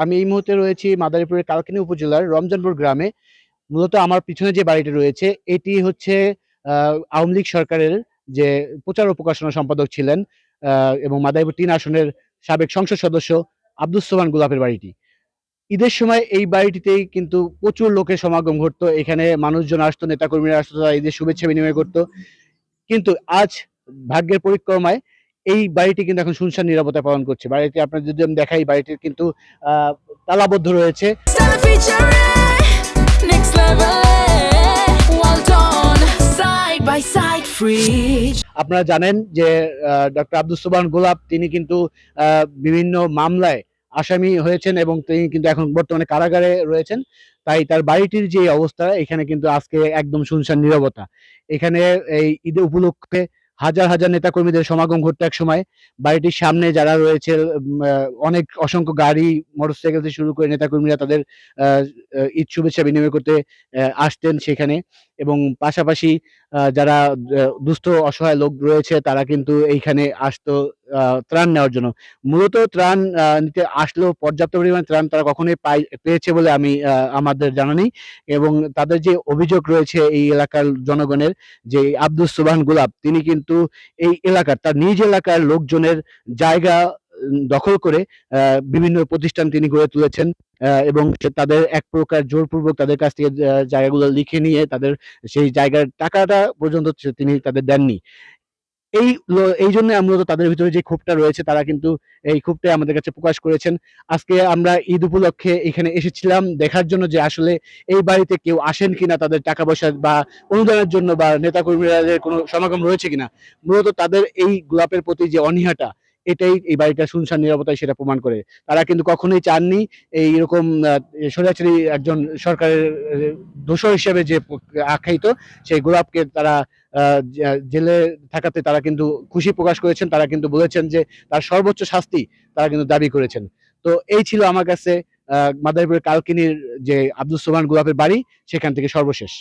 আমি এই মুহূর্তে রয়েছি মাদারীপুরের কালকিনি উপজেলার রমজানপুর গ্রামে। মূলত আমার পিছনে যে বাড়িটি রয়েছে এটি হচ্ছে আওয়ামী লীগ সরকারের যে প্রচার ও প্রকাশনা সম্পাদক ছিলেন এবং মাদারীপুর ৩ আসনের সাবেক সংসদ সদস্য আব্দুস সোবহান গোলাপের বাড়িটি। ঈদের সময় এই বাড়িটিতেই কিন্তু প্রচুর লোকের সমাগম ঘটতো। এখানে মানুষজন আসতো, নেতাকর্মীরা আসতো, তারা ঈদের শুভেচ্ছা বিনিময় করতো। কিন্তু আজ ভাগ্যের পরিক্রমায় এই বাড়িটি কিন্তু এখন শুনশান নীরবতা পালন করছে। বাড়িটি আপনার যদি আমি দেখাই, বাড়িটির কিন্তু আহ, তালাবদ্ধ রয়েছে। আপনারা জানেন যে ডক্টর আব্দুস সোবহান গোলাপ তিনি কিন্তু বিভিন্ন মামলায় আসামি হয়েছেন এবং তিনি কিন্তু এখন বর্তমানে কারাগারে রয়েছেন। তাই তার বাড়িটির যে অবস্থা, এখানে কিন্তু আজকে একদম শুনশান নীরবতা। এখানে এই ঈদ উপলক্ষে হাজার হাজার নেতাকর্মীদের সমাগম ঘটতো এক সময়। বাড়িটির সামনে যারা রয়েছে অনেক অসংখ্য গাড়ি, মোটরসাইকেল থেকে শুরু করে নেতাকর্মীরা তাদের ঈদ শুভেচ্ছা বিনিময় করতে আসতেন সেখানে। এবং পাশাপাশি যারা দুস্থ অসহায় লোক রয়েছে তারা কিন্তু এইখানে আসতো ত্রাণ নেওয়ার জন্য। মূলত ত্রাণ নিতে আসলেও পর্যাপ্ত পরিমাণে ত্রাণ তারা কখনোই পেয়েছে বলে আমাদের জানা নেই। এবং তাদের যে অভিযোগ রয়েছে এই এলাকার জনগণের, যে আব্দুস সোবহান গোলাপ তিনি কিন্তু এই এলাকার, তার নিজ এলাকার লোকজনের জায়গা দখল করে বিভিন্ন প্রতিষ্ঠান তিনি গড়ে তুলেছেন এবং তাদের এক প্রকার জোরপূর্বক তাদের কাছ থেকে জায়গাগুলো লিখে নিয়ে তাদের সেই জায়গার টাকাটা পর্যন্ত তিনি তাদের দেননি। এই জন্য মূলত তাদের ভিতরে যে ক্ষোভটা রয়েছে তারা কিন্তু এই ক্ষোভটাই আমাদের কাছে প্রকাশ করেছেন। আজকে আমরা ঈদ উপলক্ষে এখানে এসেছিলাম দেখার জন্য যে আসলে এই বাড়িতে কেউ আসেন কিনা, তাদের টাকা পয়সা বা অনুদানের জন্য বা নেতাকর্মীরা কোনো সমাগম রয়েছে কিনা। মূলত তাদের এই গোলাপের প্রতি যে অনীহাটা, এটাই এই বাড়িটা শুনশান নীরবতায় সেটা প্রমাণ করে। তারা কিন্তু কখনোই চাননি এইরকম স্বৈরাচারী একজন সরকারের দোসর হিসেবে যে আখ্যায়িত সেই গোলাপকে তারা জেলে থাকাতে তারা কিন্তু খুশি প্রকাশ করেছেন। তারা কিন্তু বলেছেন যে তার সর্বোচ্চ শাস্তি তারা কিন্তু দাবি করেছেন। তো এই ছিল আমার কাছে মাদারীপুরের কালকিনির যে আব্দুস সোবহান গোলাপের বাড়ি, সেখান থেকে সর্বশেষ।